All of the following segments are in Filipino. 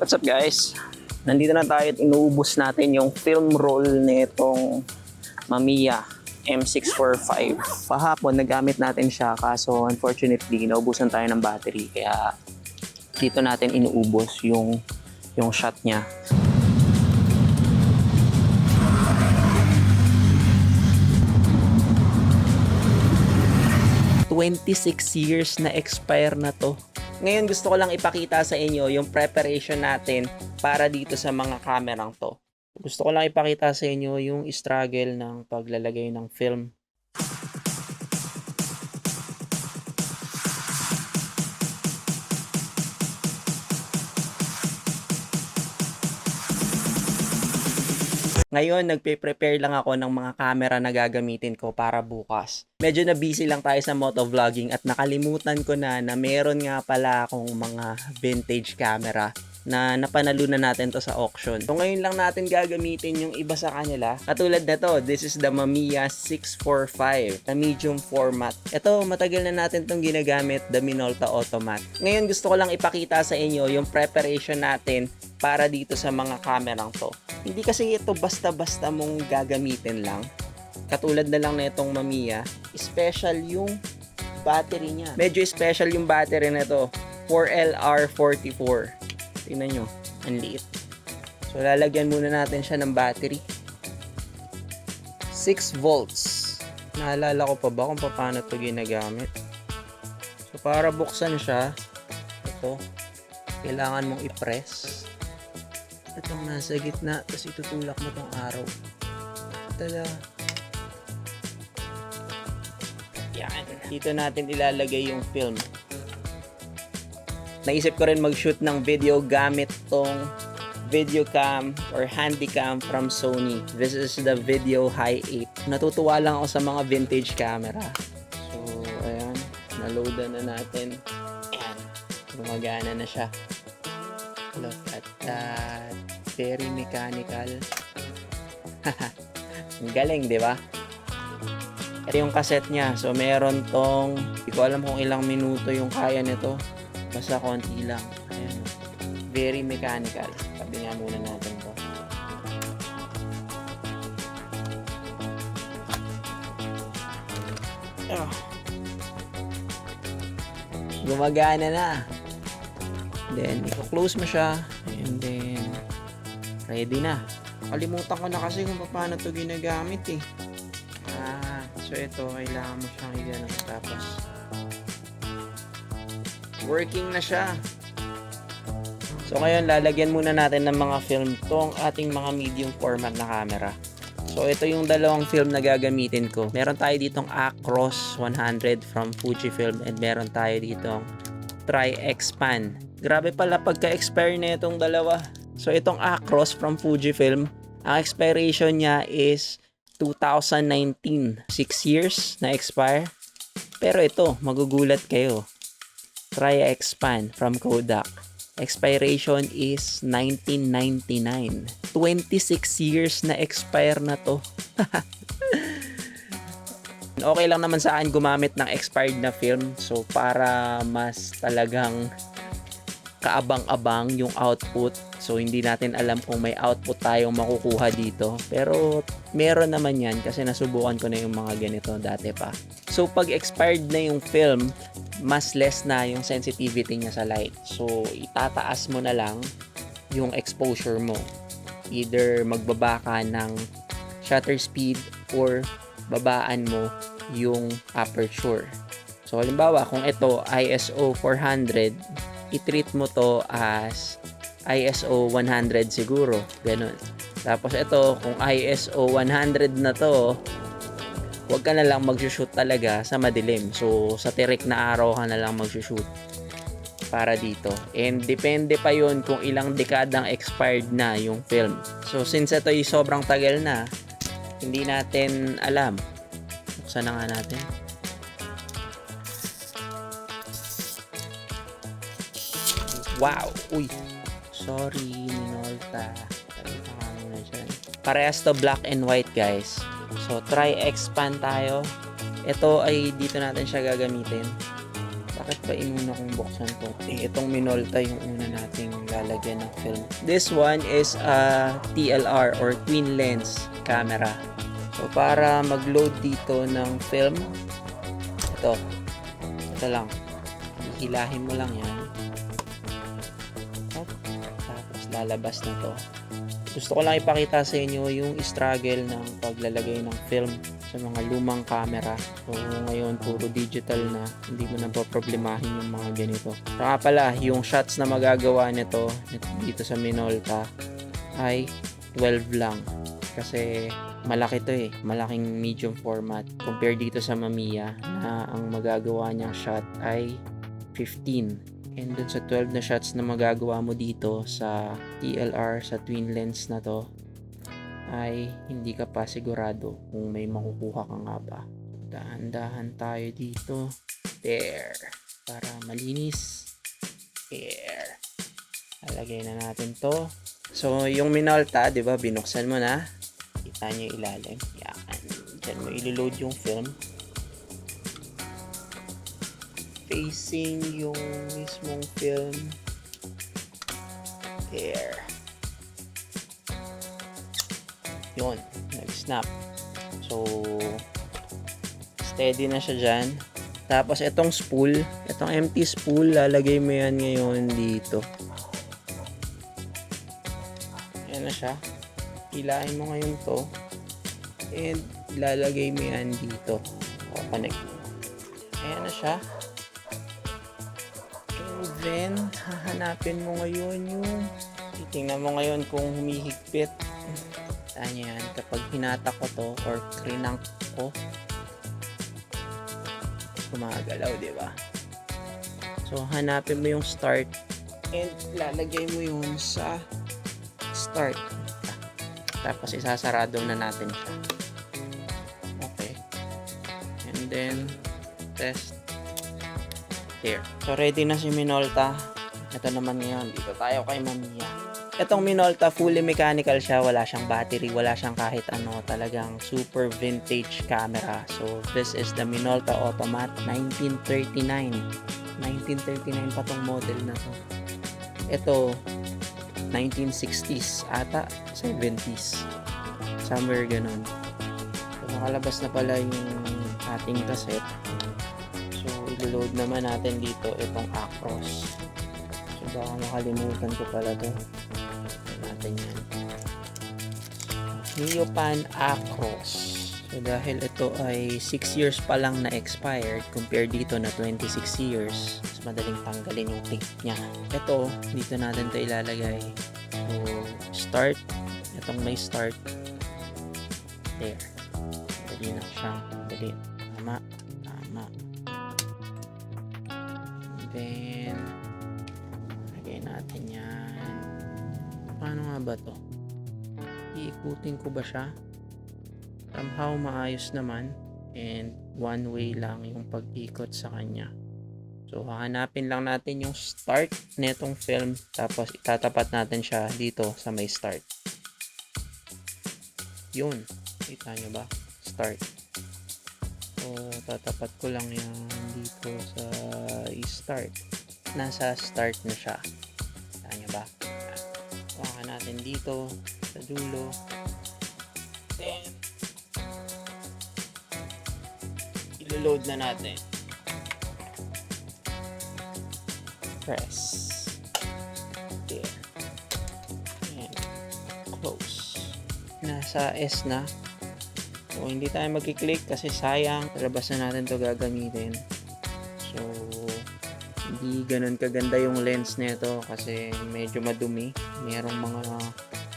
What's up guys? Nandito na tayo at inuubos natin yung film roll nitong Mamiya M645. Pahapon nagamit natin siya kaso unfortunately naubusan tayo ng battery kaya dito natin inuubos yung shot niya. "26 years na expire na to." Ngayon gusto ko lang ipakita sa inyo yung preparation natin para dito sa mga kamerang to. Gusto ko lang ipakita sa inyo yung struggle ng paglalagay ng film. Ngayon, nagpe-prepare lang ako ng mga camera na gagamitin ko para bukas. Medyo na busy lang tayo sa motovlogging at nakalimutan ko na meron nga pala akong mga vintage camera na napanalunan natin to sa auction. So ngayon lang natin gagamitin yung iba sa kanila. Katulad na to, this is the Mamiya 645 na medium format. Ito, matagal na natin tong ginagamit, the Minolta Automat. Ngayon gusto ko lang ipakita sa inyo yung preparation natin para dito sa mga kamerang to. Hindi kasi ito basta-basta mong gagamitin lang. Katulad na lang na itong Mamiya, special yung battery niya. Medyo special yung battery na ito, 4LR44. Tingnan nyo, ang liit. So lalagyan muna natin siya ng battery. 6 volts. Naalala ko pa ba kung paano ito ginagamit? So para buksan siya, ito, kailangan mong i-press. Itong nasa gitna, tapos itutulak mo tong araw. Tada! Yan. Dito natin ilalagay yung film. Naisip ko rin mag-shoot ng video gamit tong video cam or handycam from Sony. This is the Video Hi 8. Natutuwa lang ako sa mga vintage camera. So, ayan. Naloadan na natin. Ayan. Gumagana na siya. Look at that. Very mechanical. Ang galing, di ba? Ito yung cassette niya. So, meron tong, hindi ko alam kung ilang minuto yung kaya nito. Basta konti lang. Ayan. Very mechanical. Sabi nga muna natin to. Gumagana na. Then, i-close mo siya. And then, ready na. Kalimutan ko na kasi kung paano to ginagamit eh. So ito, kailangan mo siyang i-ganun. Tapos, working na siya. So ngayon, lalagyan muna natin ng mga film tong ating mga medium format na camera. So ito yung dalawang film na gagamitin ko. Meron tayo ditong Acros 100 from Fujifilm and meron tayo ditong Tri-Expan. Grabe pala pagka-expire na itong dalawa. So itong Acros from Fujifilm, ang expiration niya is 2019. 6 years na expire. Pero ito, magugulat kayo. Tri-Expan from Kodak. Expiration is 1999. 26 years na expire na to. Okay lang naman sa akin gumamit ng expired na film. So para mas talagang kaabang-abang yung output. So hindi natin alam kung may output tayong makukuha dito. Pero meron naman yan kasi nasubukan ko na yung mga ganito dati pa. So pag expired na yung film, mas less na yung sensitivity niya sa light. So itataas mo na lang yung exposure mo. Either magbaba ka ng shutter speed or babaan mo yung aperture. So halimbawa kung ito ISO 400, i-treat mo to as ISO 100 siguro, ganun. Tapos ito, kung ISO 100 na to, huwag ka na lang mag-shoot talaga sa madilim. So, sa tirik na araw ka na lang mag-shoot para dito. And depende pa yun kung ilang dekadang expired na yung film. So, since ito ay sobrang tagal na, hindi natin alam. Buksan na nga natin. Wow! Uy! Sorry, Minolta. Parehas to black and white, guys. So, Tri-Expan tayo. Ito ay dito natin siya gagamitin. Bakit ba inuna kong buksan to? Itong Minolta yung una nating lalagyan ng film. This one is a TLR or twin lens camera. So para mag-load dito ng film, ito lang. Hihilahin mo lang yan. Tapos lalabas na to. Gusto ko lang ipakita sa inyo yung struggle ng paglalagay ng film sa mga lumang camera. So ngayon puro digital na, hindi mo na problemahin yung mga ganito. Saka pala, yung shots na magagawa nito dito sa Minolta ay 12 lang. Kasi malaki to malaking medium format compare dito sa Mamiya na ang magagawa niyang shot ay 15. And dun sa 12 na shots na magagawa mo dito sa TLR, sa twin lens na to, ay hindi ka pa sigurado kung may makukuha ka nga ba. Dahan-dahan tayo dito. There. Para malinis. There. Lalagay na natin to. So, yung Minolta, di ba, binuksan mo na. Kita nyo yung ilalim. Yan. Diyan mo ilo-load yung film. Facing yung mismong film. There. Yun. Nag-snap. So, steady na siya dyan. Tapos, itong spool, itong empty spool, lalagay mo yan ngayon dito. Yan na siya. Ilahin mo ngayon to. And, lalagay mo yan dito. O, connect. Ayan na siya. Then, hahanapin mo ngayon yung titingnan mo ngayon kung humihigpit. Saan yan? Kapag hinatak ko to or crinank ko, gumagalaw, di ba? So, hanapin mo yung start and lalagay mo yun sa start. Tapos, isasarado na natin siya. Okay. And then, test. Here. So, ready na si Minolta. Ito naman ngayon. Dito tayo kay Mamiya. Itong Minolta, fully mechanical siya. Wala siyang battery. Wala siyang kahit ano. Talagang super vintage camera. So, this is the Minolta Automat 1939. 1939 pa tong model na to. Ito, 1960s ata. 70s. Somewhere ganun. So, nakalabas na pala yung ating cassette. So, ilo-load naman natin dito itong Acros. So, baka makalimutan ko pala to. Ito natin yan. Neopan Acros. So, dahil ito ay 6 years pa lang na expired, compared dito na 26 years, mas madaling tanggalin yung tape niya. Ito, dito natin ito ilalagay. So, start. Itong may start. There. Dali na siya. Dali. Tama. Then, lagay natin yan. Paano nga ba to? Iikutin ko ba siya? Somehow maayos naman. And one way lang yung pag-ikot sa kanya. So, hahanapin lang natin yung start netong film. Tapos, itatapat natin siya dito sa may start. Yun. Kita nyo ba? Start. So, tatapat ko lang yan dito sa start. Nasa start na siya. Kita nyo ba? Hawakan natin dito sa dulo. Then, ilo-load na natin. Press. There. And close. Nasa S na. So, hindi tayo magkiklik kasi sayang. Labas na natin to gagamitin. So, hindi ganun kaganda yung lens nito kasi medyo madumi. Merong mga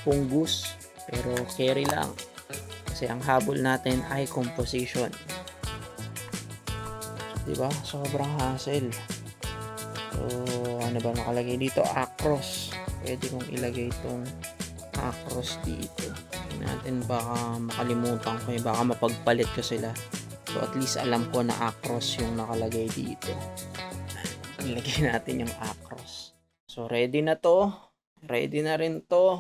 fungus. Pero carry lang. Kasi ang habol natin ay composition. Diba? Sobrang hassle. So, ano ba nakalagay dito? Acros. Pwede kong ilagay itong Acros dito. Natin baka makalimutan ko baka mapagpalit ko sila. So at least alam ko na Acros yung nakalagay dito. Ilagay natin yung Acros. So ready na to. Ready na rin to.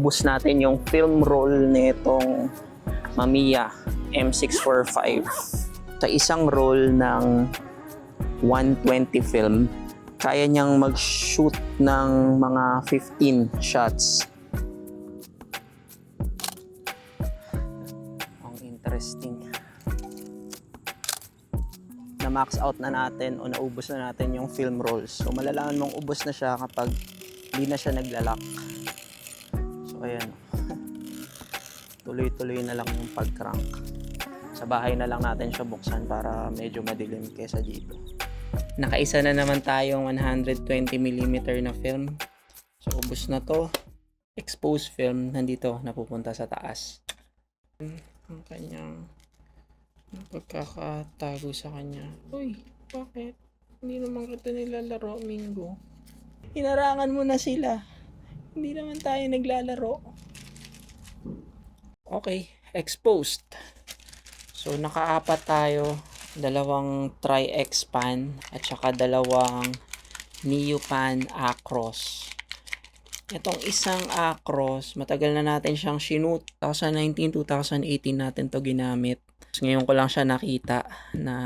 naubos natin yung film roll nitong Mamiya M645. Sa isang roll ng 120 film, kaya niyang mag-shoot ng mga 15 shots. Ang interesting. Na-max out na natin o naubos na natin yung film rolls. So malalaman mong ubos na siya kapag hindi na siya naglalak. So ayan. Tuloy-tuloy na lang yung pag-crank. Sa bahay na lang natin siya buksan para medyo madilim kesa dito. Nakaisa na naman tayong 120mm na film. So ubos na to. Exposed film nandito napupunta sa taas. Ang kanyang pagkakatago sa kanya. Uy, bakit? Hindi naman kita nilalaro, Mingo. Hinarangan mo na sila. Hindi naman tayo naglalaro. Okay, exposed. So, nakaapat tayo. Dalawang Tri-X pan at saka dalawang Neopan Acros. Itong isang Acros, matagal na natin siyang shoot. 2019-2018 natin to ginamit. Ngayon ko lang siya nakita na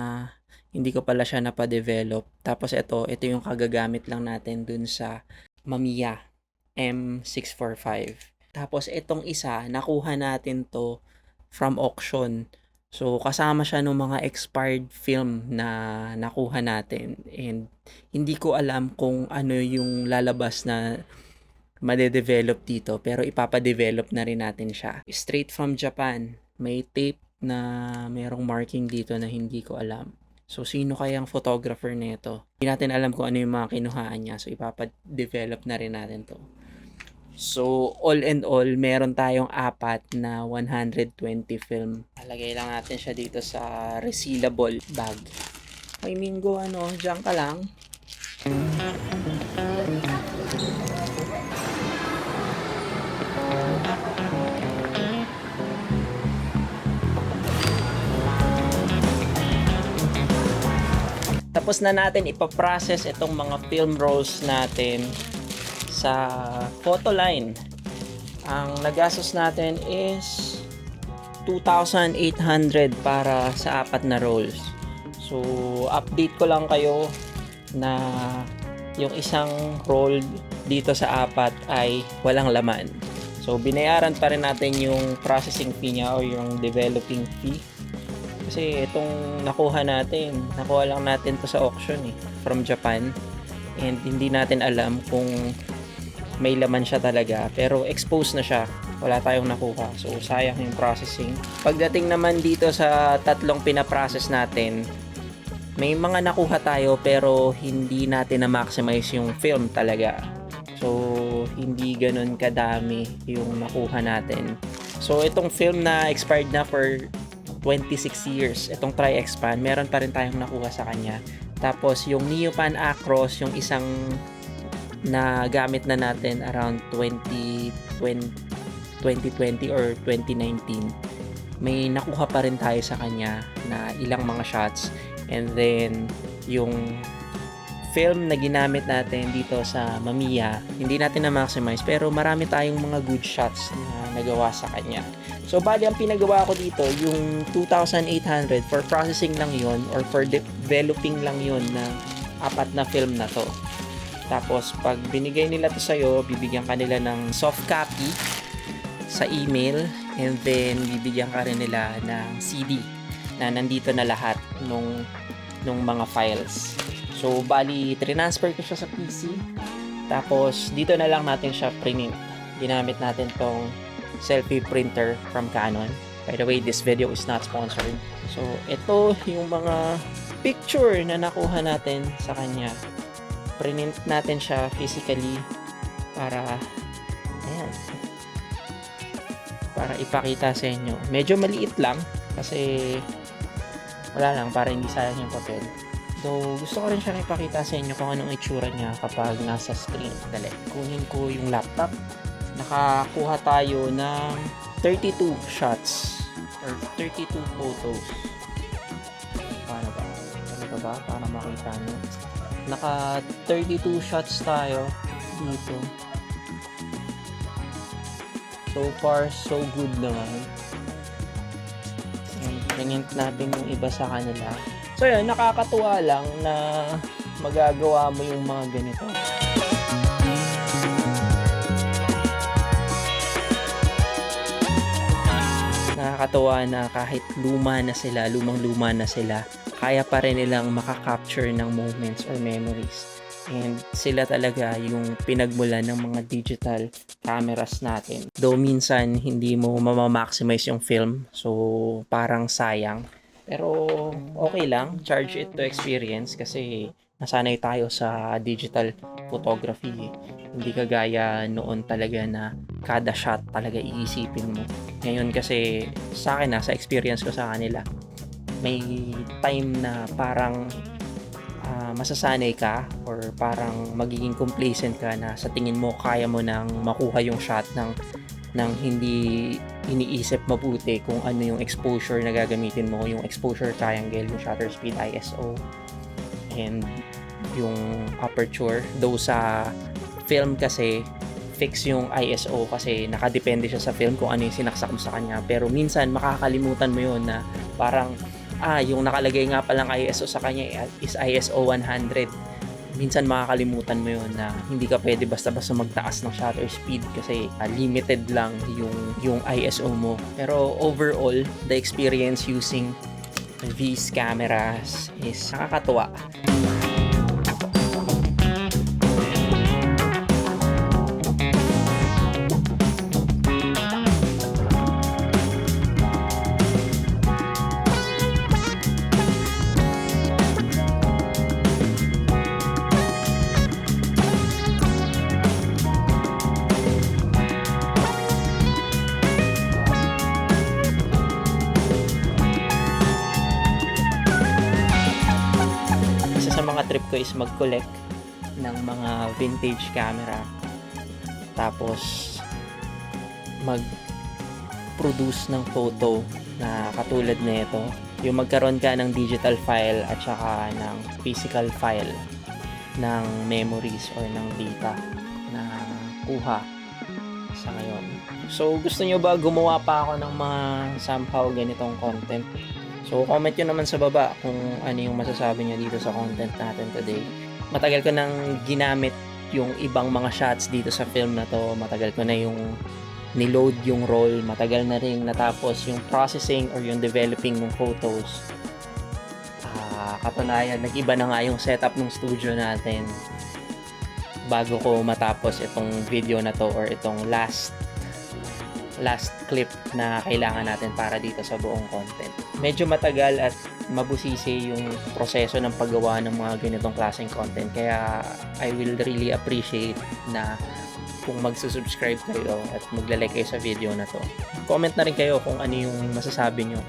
hindi ko pala siya napadevelop. Tapos ito yung kagagamit lang natin dun sa Mamiya M645. Tapos itong isa, nakuha natin to from auction. So kasama siya ng mga expired film na nakuha natin. And hindi ko alam kung ano yung lalabas na madedevelop dito. Pero ipapadevelop na rin natin siya. Straight from Japan. May tape na merong marking dito na hindi ko alam. So, sino kayang photographer nito? Hindi natin alam kung ano yung mga kinuhaan niya. So, ipapadevelop na rin natin to. So, all in all, meron tayong apat na 120 film. Lagay lang natin siya dito sa resealable bag. Ay, Mingo, dyan ka lang. Tapos na natin ipaprocess itong mga film rolls natin sa Photoline. Ang nagastos natin is 2,800 para sa apat na rolls. So, update ko lang kayo na yung isang roll dito sa apat ay walang laman. So, binayaran pa rin natin yung processing fee niya o yung developing fee. Kasi itong nakuha lang natin to sa auction from Japan. And hindi natin alam kung may laman siya talaga. Pero exposed na siya. Wala tayong nakuha. So sayang yung processing. Pagdating naman dito sa tatlong pinaprocess natin, may mga nakuha tayo pero hindi natin na-maximize yung film talaga. So hindi ganun kadami yung nakuha natin. So itong film na expired na for 26 years, itong Tri-X pan, meron pa rin tayong nakuha sa kanya. Tapos yung Neopan Acros, yung isang na gamit na natin around 2020 or 2019, may nakuha pa rin tayo sa kanya na ilang mga shots. And then yung film na ginamit natin dito sa Mamiya, hindi natin na-maximize pero marami tayong mga good shots na nagawa sa kanya. So, bali ang pinagawa ko dito, yung 2,800 for processing lang yon or for developing lang yon ng apat na film na to. Tapos, pag binigay nila to sa'yo, bibigyan ka nila ng soft copy sa email and then bibigyan ka rin nila ng CD na nandito na lahat nung mga files. So, bali, transfer ko siya sa PC. Tapos, dito na lang natin siya print. Ginamit natin tong selfie printer from Canon. By the way, this video is not sponsored. So, ito yung mga picture na nakuha natin sa kanya. Print natin siya physically para ayan, para ipakita sa inyo. Medyo maliit lang kasi wala lang, para hindi sayang yung papel. So, gusto ko rin siya ipakita sa inyo kung anong itsura niya kapag nasa screen. Dali, kunin ko yung laptop. Nakakuha tayo ng 32 shots or 32 photos. Paano ba? Ano ba? Para makita nyo. Naka 32 shots tayo dito. So far, so good naman. Tingnan natin yung iba sa kanila. So yun, nakakatuwa lang na magagawa mo yung mga ganito. Nakakatuwa na kahit lumang-luma na sila, kaya pa rin nilang makakapture ng moments or memories. And sila talaga yung pinagmulan ng mga digital cameras natin. Though minsan hindi mo mamamaximize yung film, so parang sayang. Pero okay lang, charge it to experience kasi nasanay tayo sa digital photography. Hindi kagaya noon talaga na kada shot talaga iisipin mo. Ngayon kasi sa akin sa experience ko sa kanila, may time na parang masasanay ka or parang magiging complacent ka na sa tingin mo kaya mo nang makuha yung shot ng hindi iniisip mabuti kung ano yung exposure na gagamitin mo, yung exposure triangle, yung shutter speed, ISO, and yung aperture. Though sa film kasi fix yung ISO kasi nakadepende siya sa film kung ano yung sinaksak mo sa kanya, pero minsan makakalimutan mo yun na parang yung nakalagay nga palang ISO sa kanya is ISO 100. Minsan makakalimutan mo yun na hindi ka pwede basta-basta magtaas ng shutter speed kasi limited lang yung ISO mo. Pero overall, the experience using these cameras is nakakatuwa. Mga trip ko is mag-collect ng mga vintage camera, tapos mag-produce ng photo na katulad na ito, yung magkaroon ka ng digital file at saka ng physical file ng memories or ng data na kuha sa ngayon. So gusto nyo ba gumawa pa ako ng mga somehow ganitong content? So, comment nyo naman sa baba kung ano yung masasabi nyo dito sa content natin today. Matagal ko nang ginamit yung ibang mga shots dito sa film na to. Matagal ko na yung niload yung roll. Matagal na rin natapos yung processing or yung developing ng photos. Katunayan, nag-iba na nga yung setup ng studio natin bago ko matapos itong video na to or itong last clip na kailangan natin para dito sa buong content. Medyo matagal at mabusisi yung proseso ng paggawa ng mga ganitong klaseng content, kaya I will really appreciate na kung magsusubscribe kayo at maglalike kayo sa video na to. Comment na rin kayo kung ano yung masasabi nyo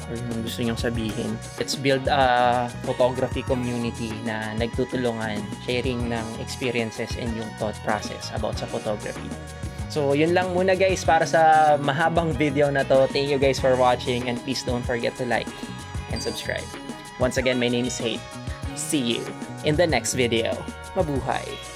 or yung gusto nyong sabihin. Let's build a photography community na nagtutulungan, sharing ng experiences and yung thought process about sa photography. So, yun lang muna guys para sa mahabang video na to. Thank you guys for watching and please don't forget to like and subscribe. Once again, my name is Hate. See you in the next video. Mabuhay!